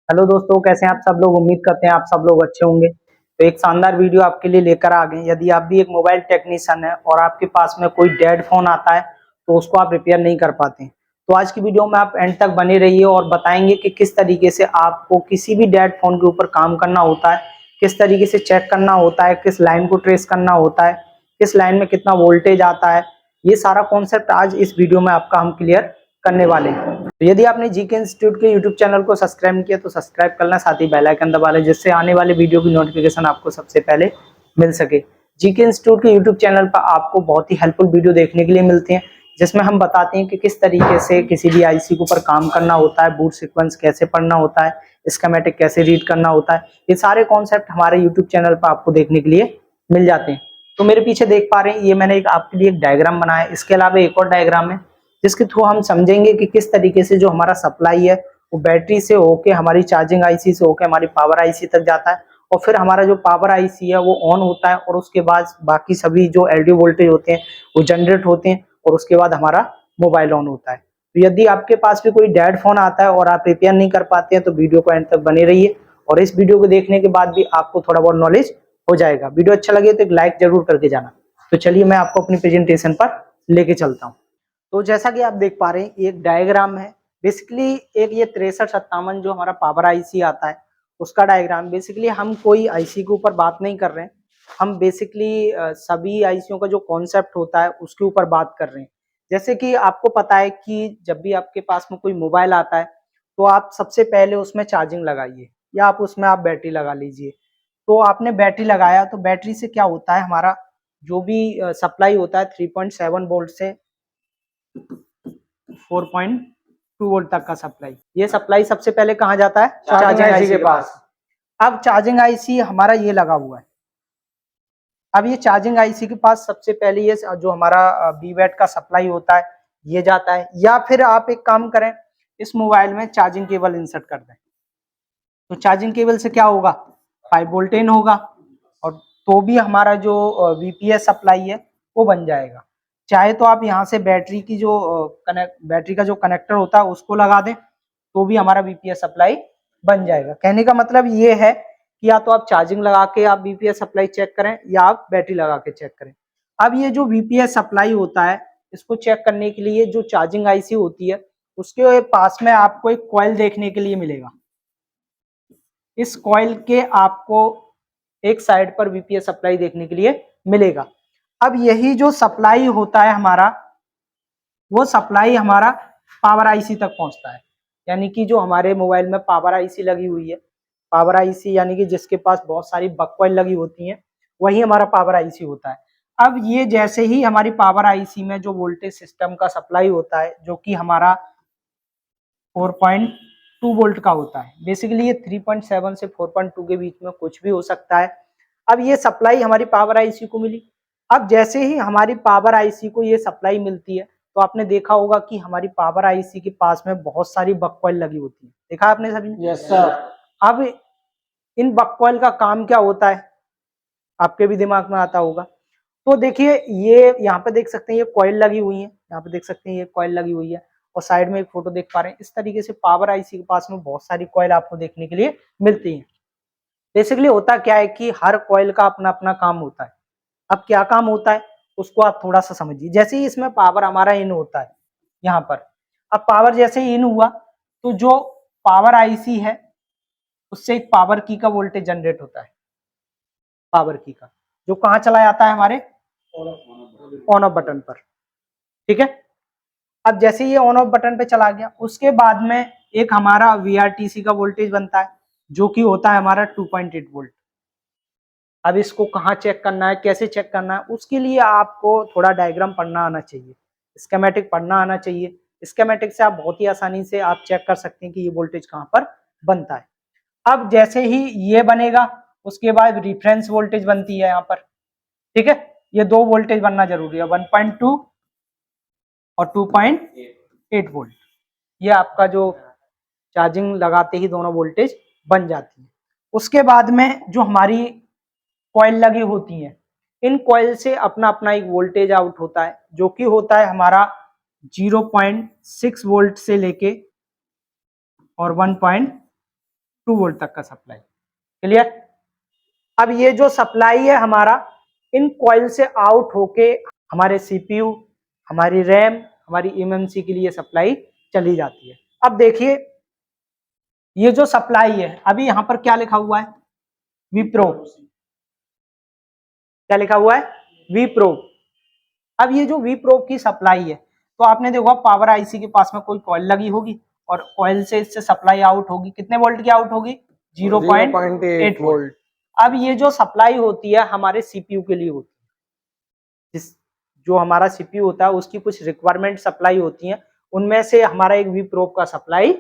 Hello दोस्तों, कैसे हैं आप सब लोग। उम्मीद करते हैं आप सब लोग अच्छे होंगे। तो एक शानदार वीडियो आपके लिए लेकर आ गए। यदि आप भी एक मोबाइल टेक्नीशियन है और आपके पास में कोई डेड फोन आता है तो उसको आप रिपेयर नहीं कर पाते हैं, तो आज की वीडियो में आप एंड तक बने रहिए और बताएंगे कि किस तरीके से आपको किसी भी डेड फोन के ऊपर काम करना होता है, किस तरीके से चेक करना होता है, किस लाइन को ट्रेस करना होता है, किस लाइन में कितना वोल्टेज आता है। ये सारा कॉन्सेप्ट आज इस वीडियो में आपका हम क्लियर करने वाले हैं। तो यदि आपने जीके इंस्टीट्यूट के यूट्यूब चैनल को सब्सक्राइब नहीं किया तो सब्सक्राइब करना, साथ ही बेल आइकन दबा लें जिससे आने वाले वीडियो की नोटिफिकेशन आपको सबसे पहले मिल सके। जीके इंस्टीट्यूट के यूट्यूब चैनल पर आपको बहुत ही हेल्पफुल वीडियो देखने के लिए मिलते हैं जिसमें हम बताते हैं कि किस तरीके से किसी भी आईसी के ऊपर काम करना होता है, बूट सीक्वेंस कैसे पढ़ना होता है, स्कीमेटिक कैसे रीड करना होता है। ये सारे कॉन्सेप्ट हमारे यूट्यूब चैनल पर आपको देखने के लिए मिल जाते हैं। तो मेरे पीछे देख पा रहे हैं, ये मैंने आपके लिए एक डायग्राम बनाया है। इसके अलावा एक और डायग्राम है जिसके थ्रू हम समझेंगे कि किस तरीके से जो हमारा सप्लाई है वो बैटरी से होके हमारी चार्जिंग आईसी से होके हमारी पावर आईसी तक जाता है, और फिर हमारा जो पावर आईसी है वो ऑन होता है और उसके बाद बाकी सभी जो एलडीओ वोल्टेज होते हैं वो जनरेट होते हैं और उसके बाद हमारा मोबाइल ऑन होता है। तो यदि आपके पास भी कोई डेड फोन आता है और आप रिपेयर नहीं कर पाते हैं तो वीडियो को एंड तक बने रहिए, और इस वीडियो को देखने के बाद भी आपको थोड़ा बहुत नॉलेज हो जाएगा। वीडियो अच्छा लगे तो एक लाइक जरूर करके जाना। तो चलिए मैं आपको अपनी प्रेजेंटेशन पर लेके चलता हूँ। तो जैसा कि आप देख पा रहे हैं, एक डायग्राम है। बेसिकली एक ये 6357 जो हमारा पावर आईसी आता है उसका डायग्राम। बेसिकली हम कोई आईसी के ऊपर बात नहीं कर रहे हैं, हम बेसिकली सभी आईसीओ का जो कॉन्सेप्ट होता है उसके ऊपर बात कर रहे हैं। जैसे कि आपको पता है कि जब भी आपके पास में कोई मोबाइल आता है तो आप सबसे पहले उसमें चार्जिंग लगाइए या आप उसमें आप बैटरी लगा लीजिए। तो आपने बैटरी लगाया तो बैटरी से क्या होता है, हमारा जो भी सप्लाई होता है 3.7 वोल्ट से 4.2 वोल्ट तक का सप्लाई, ये सप्लाई सबसे पहले कहाँ जाता है, चार्जिंग आईसी के पास। अब चार्जिंग आईसी हमारा ये लगा हुआ है। अब ये चार्जिंग आईसी के पास सबसे पहले ये जो हमारा बीवैट का सप्लाई होता है ये जाता है, या फिर आप एक काम करें, इस मोबाइल में चार्जिंग केबल इंसर्ट कर दें। तो चार्जिंग केबल से क्या होगा, 5 वोल्ट इन होगा, और तो भी हमारा जो वीपीएस सप्लाई है वो बन जाएगा। चाहे तो आप यहाँ से बैटरी की जो बैटरी का जो कनेक्टर होता है उसको लगा दें तो भी हमारा वीपीएस सप्लाई बन जाएगा। कहने का मतलब ये है कि या तो आप चार्जिंग लगा के आप वीपीएस सप्लाई चेक करें या आप बैटरी लगा के चेक करें। अब ये जो वीपीएस सप्लाई होता है इसको चेक करने के लिए जो चार्जिंग आईसी होती है उसके पास में आपको एक कॉइल देखने के लिए मिलेगा। इस कॉइल के आपको एक साइड पर वीपीएस सप्लाई देखने के लिए मिलेगा। अब यही जो सप्लाई होता है हमारा, वो सप्लाई हमारा पावर आईसी तक पहुंचता है। यानी कि जो हमारे मोबाइल में पावर आईसी लगी हुई है, पावर आईसी यानी कि जिसके पास बहुत सारी बक कॉइल लगी होती हैं, वही हमारा पावर आईसी होता है। अब ये जैसे ही हमारी पावर आईसी में जो वोल्टेज सिस्टम का सप्लाई होता है जो कि हमारा 4.2 वोल्ट का होता है, बेसिकली ये 3.7 से 4.2 के बीच में कुछ भी हो सकता है। अब ये सप्लाई हमारी पावर आईसी को मिली। अब जैसे ही हमारी पावर आईसी को ये सप्लाई मिलती है तो आपने देखा होगा कि हमारी पावर आईसी के पास में बहुत सारी बक कॉइल लगी होती है। देखा आपने सभी? Yes sir. अब इन बक कॉइल का काम क्या होता है, आपके भी दिमाग में आता होगा। तो देखिए ये यहाँ पे देख सकते हैं, ये कॉइल लगी हुई है, यहाँ पे देख सकते हैं ये कॉइल लगी हुई है, और साइड में एक फोटो देख पा रहे हैं। इस तरीके से पावर आईसी के पास में बहुत सारी कॉइल आपको देखने के लिए मिलती है। बेसिकली होता क्या है कि हर कॉइल का अपना अपना काम होता है। अब क्या काम होता है उसको आप थोड़ा सा समझिए। जैसे ही इसमें पावर हमारा इन होता है यहाँ पर, अब पावर जैसे ही इन हुआ तो जो पावर आईसी है उससे एक पावर की का वोल्टेज जनरेट होता है। पावर की का जो कहाँ चला जाता है, हमारे ऑन ऑफ बटन पर। ठीक है, अब जैसे ये ऑन ऑफ बटन पे चला गया उसके बाद में एक हमारा वीआरटीसी का वोल्टेज बनता है जो कि होता है हमारा 2.8 वोल्ट। अब इसको कहाँ चेक करना है, कैसे चेक करना है, उसके लिए आपको थोड़ा डायग्राम पढ़ना आना चाहिए, स्कीमेटिक पढ़ना आना चाहिए। स्कीमेटिक से आप बहुत ही आसानी से आप चेक कर सकते हैं कि ये वोल्टेज कहाँ पर बनता है। अब जैसे ही ये बनेगा उसके बाद रिफरेंस वोल्टेज बनती है यहाँ पर। ठीक है, ये दो वोल्टेज बनना जरूरी है, 1.2 और 2.8 वोल्ट। ये आपका जो चार्जिंग लगाते ही दोनों वोल्टेज बन जाती है। उसके बाद में जो हमारी कॉइल लगी होती हैं, इन कॉइल से अपना अपना एक वोल्टेज आउट होता है जो कि होता है हमारा 0.6 वोल्ट से लेके और 1.2 2 वोल्ट तक का सप्लाई। क्लियर। अब ये जो सप्लाई है हमारा इन कॉइल से आउट होके हमारे सीपीयू, हमारी रैम, हमारी एमएमसी के लिए सप्लाई चली जाती है। अब देखिए ये जो सप्लाई है, अभी यहां पर क्या लिखा हुआ है, विप्रो, क्या लिखा हुआ है, विप्रो। अब ये जो विप्रो की सप्लाई है, तो आपने देखा पावर आईसी के पास में कोई कॉइल लगी होगी और कॉइल से इससे सप्लाई आउट होगी, कितने वोल्ट की आउट होगी, 0.8 वोल्ट। अब ये जो सप्लाई होती है हमारे सीपीयू के लिए होती है, जो हमारा सीपीयू होता है उसकी कुछ रिक्वायरमेंट सप्लाई होती है, उनमें से हमारा एक विप्रो का सप्लाई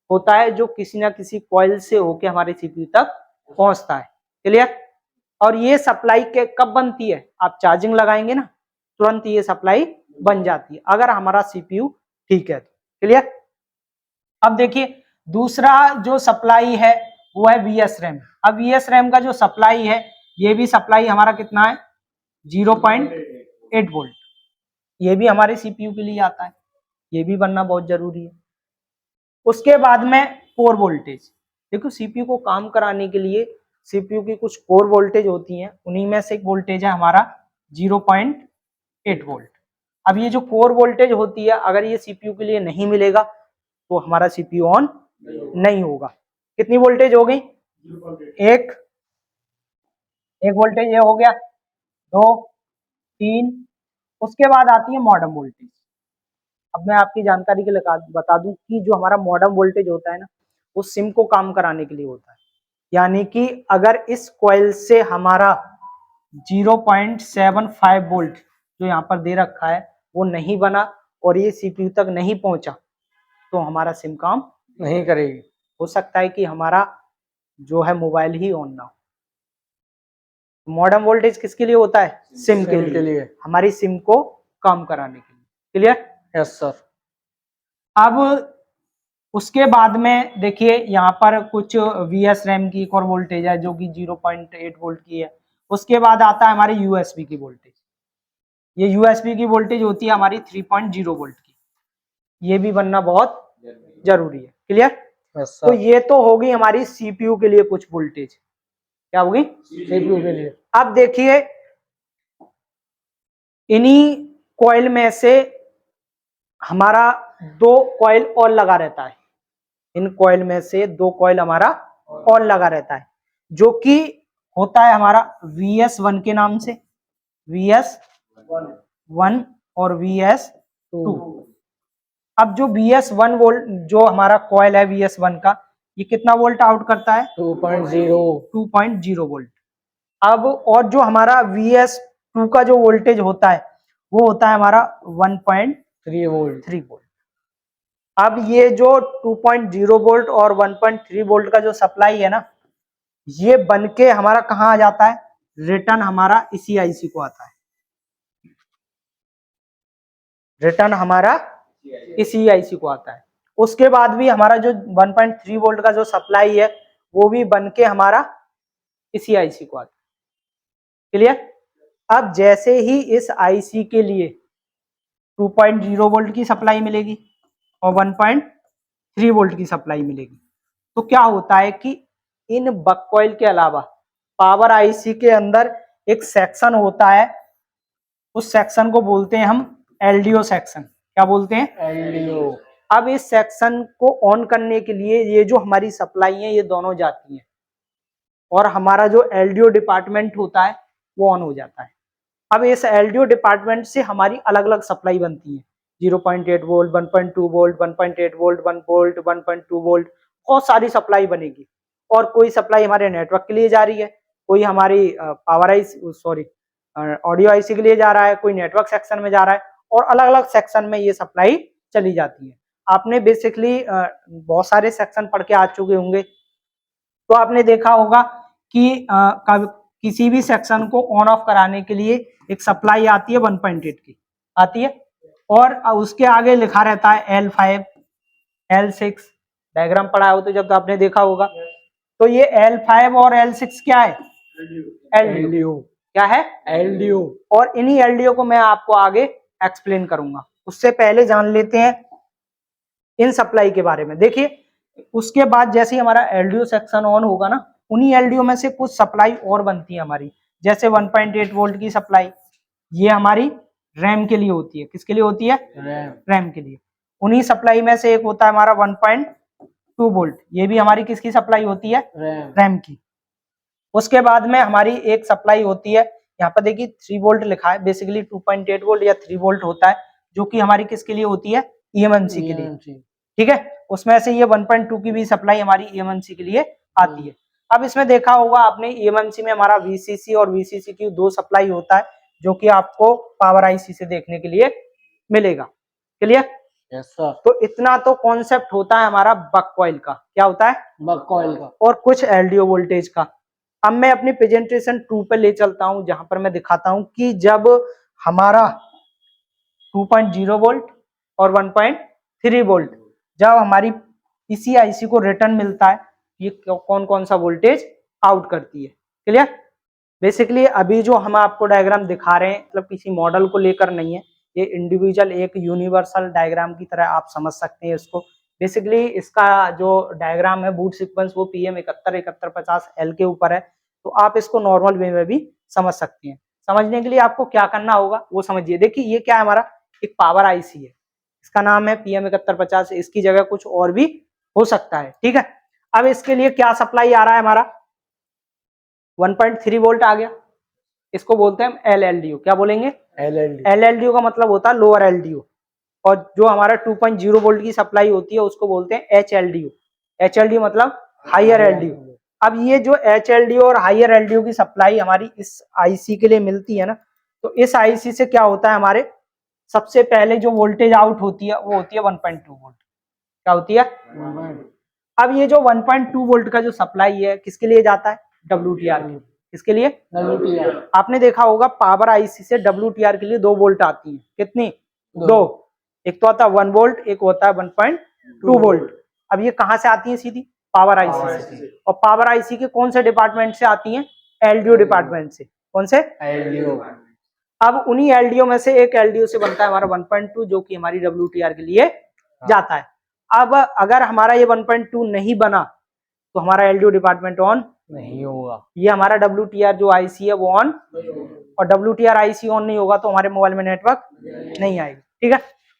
होता है जो किसी ना किसी कॉइल से होके हमारे सीपीयू तक पहुंचता है। क्लियर। और ये सप्लाई के कब बनती है, आप चार्जिंग लगाएंगे ना तुरंत ये सप्लाई बन जाती है अगर हमारा सीपीयू ठीक है तो। क्लियर। अब देखिए दूसरा जो सप्लाई है वो है वीएस रैम। अब वीएस रैम का जो सप्लाई है ये भी सप्लाई हमारा कितना है, 0.8 वोल्ट। ये भी हमारे सीपीयू के लिए आता है, ये भी बनना बहुत जरूरी है। उसके बाद में कोर वोल्टेज, देखो सीपीयू को काम कराने के लिए सीपीयू की कुछ कोर वोल्टेज होती हैं, उन्हीं में से एक वोल्टेज है हमारा 0.8 वोल्ट। अब ये जो कोर वोल्टेज होती है अगर ये सीपीयू के लिए नहीं मिलेगा तो हमारा सीपीयू ऑन नहीं होगा। कितनी वोल्टेज हो गई, एक वोल्टेज ये हो गया, 2, 3। उसके बाद आती है मॉडर्न वोल्टेज। अब मैं आपकी जानकारी के लिए बता दूं कि जो हमारा मॉडर्न वोल्टेज होता है ना वो सिम को काम कराने के लिए होता है, यानी कि अगर इस कॉइल से हमारा 0.75 वोल्ट जो यहाँ पर दे रखा है वो नहीं बना और ये सीपीयू तक नहीं पहुंचा तो हमारा सिम काम नहीं करेगी। हो सकता है कि हमारा जो है मोबाइल ही ऑन ना हो। मॉडर्न वोल्टेज किसके लिए होता है, सिम के लिए, हमारी सिम को काम कराने के लिए। क्लियर। Yes sir. अब उसके बाद में देखिए यहाँ पर कुछ वीएस रैम की एक और वोल्टेज है जो कि 0.8 वोल्ट की है। उसके बाद आता है हमारी यूएसबी की वोल्टेज। ये यूएसबी की वोल्टेज होती है हमारी 3.0 वोल्ट की, ये भी बनना बहुत जरूरी है। क्लियर। तो ये तो होगी हमारी सीपीयू के लिए कुछ वोल्टेज, क्या होगी, सीपीयू के लिए। अब देखिए इन्हीं कॉइल में से हमारा 2 कॉइल और लगा रहता है, इन कॉइल में से 2 कॉइल हमारा और लगा रहता है जो कि होता है हमारा VS1 के नाम से, VS1 और VS2। अब जो VS1 वोल्ट जो हमारा कॉइल है VS1 का, ये कितना वोल्ट आउट करता है, 2.0 वोल्ट। अब और जो हमारा VS2 का जो वोल्टेज होता है वो होता है हमारा 1.3 वोल्ट। अब ये जो 2.0 वोल्ट और 1.3 वोल्ट का जो सप्लाई है ना ये बनके हमारा कहाँ आ जाता है, रिटर्न हमारा इसी आईसी को आता है, रिटर्न हमारा इसी आईसी को आता है। उसके बाद भी हमारा जो 1.3 वोल्ट का जो सप्लाई है वो भी बनके हमारा इसी आईसी को आता है। क्लियर। अब जैसे ही इस आईसी के लिए 2.0 वोल्ट की सप्लाई मिलेगी और 1.3 वोल्ट की सप्लाई मिलेगी तो क्या होता है कि इन बक कॉइल के अलावा पावर आईसी के अंदर एक सेक्शन होता है, उस सेक्शन को बोलते हैं हम एलडीओ सेक्शन। क्या बोलते हैं, एलडीओ। अब इस सेक्शन को ऑन करने के लिए ये जो हमारी सप्लाई है ये दोनों जाती हैं और हमारा जो एलडीओ डिपार्टमेंट होता है वो ऑन हो जाता है। अब इस एलडीओ डिपार्टमेंट से हमारी अलग अलग सप्लाई बनती है, 0.8 volt, 1.2 volt, 1.8 volt, 1 volt, 1.2 volt, बहुत सारी सप्लाई बनेगी। और कोई सप्लाई हमारे नेटवर्क के लिए जा रही है, कोई हमारी power IC sorry audio IC के लिए जा रहा है, कोई नेटवर्क सेक्शन में जा रहा है और अलग अलग सेक्शन में ये सप्लाई चली जाती है। आपने बेसिकली बहुत सारे सेक्शन पढ़ के आ चुके होंगे तो आपने देखा होगा कि किसी भी सेक्शन को ऑन ऑफ कराने के लिए एक सप्लाई आती है 1.8 की आती है और उसके आगे लिखा रहता है L5 L6, डायग्राम पढ़ा हो तो जब आपने देखा होगा। तो ये L5 और L6 क्या है, एलडीओ। क्या है, एलडीओ। और इन्हीं एलडीओ को मैं आपको आगे एक्सप्लेन करूंगा, उससे पहले जान लेते हैं इन सप्लाई के बारे में। देखिए उसके बाद जैसे ही हमारा एलडीओ सेक्शन ऑन होगा ना, उन्हीं एलडीओ में से कुछ सप्लाई और बनती है हमारी, जैसे 1.8 वोल्ट की सप्लाई, ये हमारी रैम के लिए होती है। किसके लिए होती है? रैम के लिए। उन्हीं सप्लाई में से एक होता है हमारा 1.2 वोल्ट, ये भी हमारी किसकी सप्लाई होती है? रैम की। उसके बाद में हमारी एक सप्लाई होती है, यहाँ पर देखिए 3 वोल्ट लिखा है, बेसिकली 2.8 वोल्ट या 3 वोल्ट होता है, जो कि हमारी किसके लिए होती है? ईएमएमसी के लिए। ठीक है, उसमें से ये 1.2 की भी सप्लाई हमारी ईएमएमसी के लिए आती है। अब इसमें देखा होगा आपने, ईएमएमसी में हमारा वीसीसी और वीसीसी की 2 सप्लाई होता है, जो कि आपको पावर आईसी से देखने के लिए मिलेगा। क्लियर? Yes sir. तो इतना तो कॉन्सेप्ट होता है हमारा बक कॉइल का। क्या होता है? बक कॉइल का। और कुछ एलडीओ वोल्टेज का। अब मैं अपनी प्रेजेंटेशन 2 पे ले चलता हूं, जहां पर मैं दिखाता हूं कि जब हमारा 2.0 वोल्ट और 1.3 वोल्ट जब हमारी इसी आईसी को रिटर्न मिलता है, ये कौन कौन सा वोल्टेज आउट करती है। क्लियर? बेसिकली अभी जो हम आपको डायग्राम दिखा रहे हैं, मतलब किसी मॉडल को लेकर नहीं है, ये इंडिविजुअल एक यूनिवर्सल डायग्राम की तरह आप समझ सकते हैं इसको। बेसिकली इसका जो डायग्राम है बूट सीक्वेंस, वो PM 7150L के ऊपर है, तो आप इसको नॉर्मल वे में भी समझ सकते हैं। समझने के लिए आपको क्या करना होगा वो समझिए। देखिए ये क्या है, हमारा एक पावर आईसी है, इसका नाम है PM 7150, इसकी जगह कुछ और भी हो सकता है। ठीक है, अब इसके लिए क्या सप्लाई आ रहा है हमारा? 1.3 वोल्ट आ गया, इसको बोलते हैं LLDO। क्या बोलेंगे? LLDO का मतलब होता है लोअर LDO, और जो हमारा 2.0 वोल्ट की सप्लाई होती है उसको बोलते हैं HLDO। HLDO मतलब हायर LDO। अब ये जो HLDO और हायर LDO की सप्लाई हमारी इस आईसी के लिए मिलती है ना, तो इस आईसी से क्या होता है, हमारे सबसे पहले जो वोल्टेज आउट होती है वो होती है 1.2 वोल्ट। क्या होती है? अब ये जो 1.2 वोल्ट का जो सप्लाई है किसके लिए जाता है? WTR के। किसके लिए? WTR। आपने देखा होगा पावर आईसी से WTR के लिए 2 वोल्ट आती है। कितनी? 2। एक तो आता है 1 वोल्ट, एक होता है 1.2 वोल्ट। अब ये कहां से आती है? सीधी पावर आईसी से। और पावर आईसी के कौन से डिपार्टमेंट से आती है? LDO डिपार्टमेंट से। कौन से? LDO। अब उन्हीं LDO में से एक LDO से बनता है हमारा 1.2, जो कि हमारी WTR के लिए जाता है। अब अगर हमारा ये 1.2 नहीं बना तो हमारा LDO डिपार्टमेंट ऑन नहीं होगा, ये हमारा WTR जो आईसी है वो ऑन, और WTR आईसी ऑन नहीं होगा तो हमारे मोबाइल में नेटवर्क नहीं आएगी। ठीक है,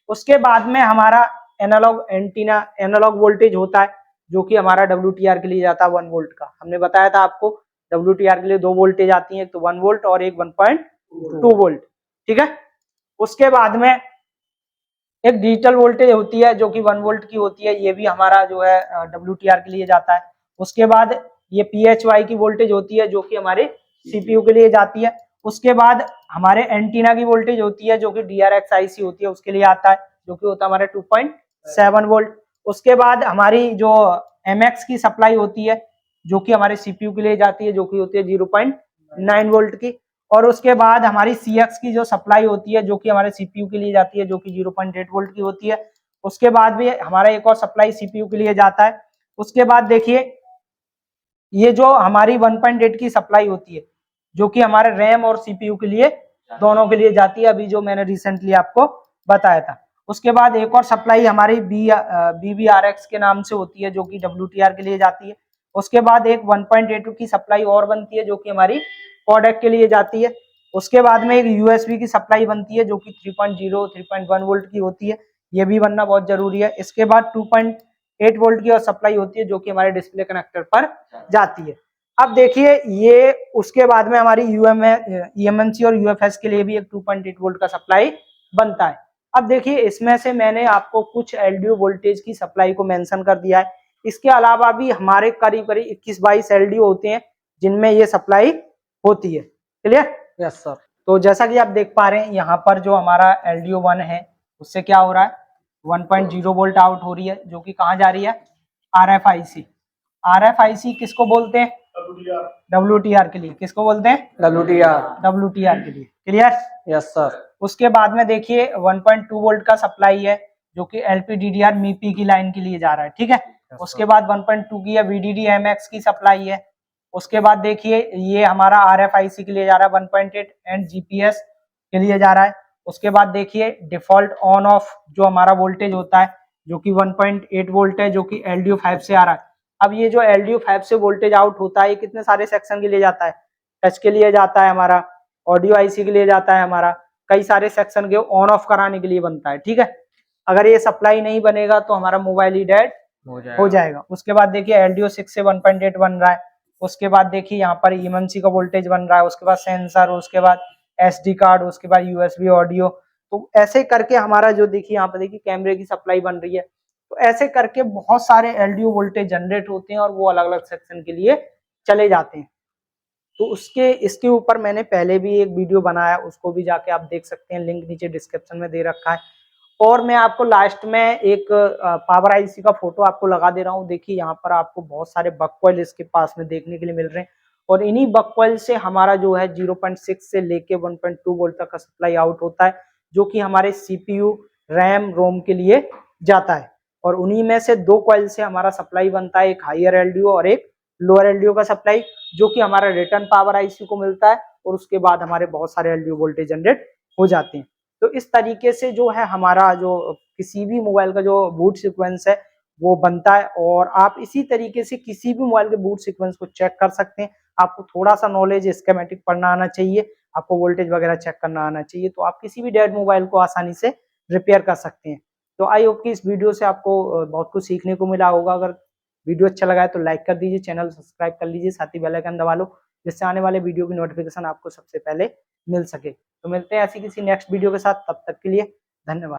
उसके बाद में हमारा एनालॉग एंटीना, एनालॉग वोल्टेज होता है, जो कि हमारा WTR के लिए जाता है 1 वोल्ट का। हमने बताया था आपको WTR के लिए 2 वोल्टेज आती है, एक तो 1 वोल्ट और एक 1.2 वोल्ट। ठीक है, उसके बाद में एक डिजिटल वोल्टेज होती है जो कि 1 वोल्ट की होती है, ये भी हमारा जो है WTR के लिए जाता है। उसके बाद ये PHY की वोल्टेज होती है जो कि हमारे CPU के लिए जाती है। उसके बाद हमारे एंटीना की वोल्टेज होती है जो कि DRX IC होती है, उसके लिए आता है, जो कि होता है हमारे 2.7 वोल्ट। उसके बाद हमारी जो MX की सप्लाई होती है जो कि हमारे CPU के लिए जाती है, जो कि होती है 0.9 वोल्ट की। और उसके बाद हमारी CX की जो सप्लाई होती है जो कि हमारे CPU के लिए जाती है, जो कि 0.8 वोल्ट की होती है। उसके बाद भी हमारा एक और सप्लाई CPU के लिए जाता है। उसके बाद देखिए ये जो हमारी 1.8 की सप्लाई होती है जो कि हमारे रैम और CPU के लिए दोनों के लिए जाती है, अभी जो मैंने रिसेंटली आपको बताया था। उसके बाद एक और सप्लाई हमारी BBRX के नाम से होती है जो कि WTR के लिए जाती है। उसके बाद एक 1.8 की सप्लाई और बनती है जो कि हमारी कोडेक के लिए जाती है। उसके बाद में एक USB की सप्लाई बनती है जो कि 3.0 3.1 वोल्ट की होती है, ये भी बनना बहुत जरूरी है। इसके बाद 2.8 वोल्ट की और सप्लाई होती है जो कि हमारे डिस्प्ले कनेक्टर पर जाती है। अब देखिए ये उसके बाद में हमारी EMMC और UFS के लिए भी एक 2.8 वोल्ट का सप्लाई बनता है। अब देखिए इसमें से मैंने आपको कुछ LDO वोल्टेज की सप्लाई को मेंशन कर दिया है, इसके अलावा भी हमारे करीब करीब 21-22 LDO होते हैं जिनमें ये सप्लाई होती है। क्लियर? Yes sir. तो जैसा कि आप देख पा रहे हैं यहाँ पर जो हमारा LDO 1 है उससे क्या हो रहा है, 1.0 वोल्ट आउट हो रही है जो कि कहाँ जा रही है? RFIC। RFIC किसको बोलते हैं? WTR के लिए। किसको बोलते हैं? WTR के लिए। क्लियर? Yes sir. उसके बाद में देखिए 1.2 वोल्ट का सप्लाई है जो कि LPDDR MIPI की लाइन के लिए जा रहा है। ठीक है, उसके बाद 1.2 की है VDD MX की सप्लाई है। उसके बाद देखिए ये हमारा RFIC के लिए जा रहा है 1.8 एंड GPS के लिए जा रहा है। उसके बाद देखिए डिफॉल्ट ऑन ऑफ जो हमारा वोल्टेज होता है जो कि 1.8 वोल्ट है, जो कि LDO 5 से आ रहा है। अब ये जो LDO 5 से वोल्टेज आउट होता है, ये कितने सारे सेक्शन के लिए जाता है, टच के लिए जाता है हमारा, ऑडियो IC के लिए जाता है हमारा, कई सारे सेक्शन के ऑन ऑफ कराने के लिए बनता है, ठीक है। अगर ये सप्लाई नहीं बनेगा तो हमारा मोबाइल ही डेड हो जाएगा। उसके बाद देखिए LDO 6 से 1.8 बन रहा है। उसके बाद देखिए यहाँ पर eMMC का वोल्टेज बन रहा है, उसके बाद सेंसर, उसके बाद SD कार्ड, उसके बाद USB ऑडियो। तो ऐसे करके हमारा जो देखिए यहाँ पर देखिए कैमरे की सप्लाई बन रही है। तो ऐसे करके बहुत सारे LDO वोल्टेज जनरेट होते हैं और वो अलग अलग सेक्शन के लिए चले जाते हैं। तो इसके ऊपर मैंने पहले भी एक वीडियो बनाया, उसको भी जाके आप देख सकते हैं, लिंक नीचे डिस्क्रिप्शन में दे रखा है। और मैं आपको लास्ट में एक पावर IC का फोटो आपको लगा दे रहा हूँ। देखिए यहाँ पर आपको बहुत सारे बक कॉइल इसके पास में देखने के लिए मिल रहे हैं और इन्हीं बक कॉइल से हमारा जो है 0.6 से लेके 1.2 वोल्ट तक का सप्लाई आउट होता है, जो कि हमारे CPU, रैम, रोम के लिए जाता है। और उन्हीं में से 2 कॉइल से हमारा सप्लाई बनता है, एक हायर LDO और एक लोअर LDO का सप्लाई, जो कि हमारा रिटर्न पावर IC को मिलता है और उसके बाद हमारे बहुत सारे LDO वोल्टेज जनरेट हो जाते हैं। तो इस तरीके से जो है हमारा जो किसी भी मोबाइल का जो बूट सीक्वेंस है वो बनता है और आप इसी तरीके से किसी भी मोबाइल के बूट सीक्वेंस को चेक कर सकते हैं। आपको थोड़ा सा नॉलेज स्कीमेटिक पढ़ना आना चाहिए, आपको वोल्टेज वगैरह चेक करना आना चाहिए, तो आप किसी भी डेड मोबाइल को आसानी से रिपेयर कर सकते हैं। तो आई होप कि इस वीडियो से आपको बहुत कुछ सीखने को मिला होगा। अगर वीडियो अच्छा लगा है तो लाइक कर दीजिए, चैनल सब्सक्राइब कर लीजिए, साथ ही बेल आइकन दबा लो, जिससे आने वाले वीडियो की नोटिफिकेशन आपको सबसे पहले मिल सके। तो मिलते हैं ऐसी किसी नेक्स्ट वीडियो के साथ, तब तक के लिए धन्यवाद।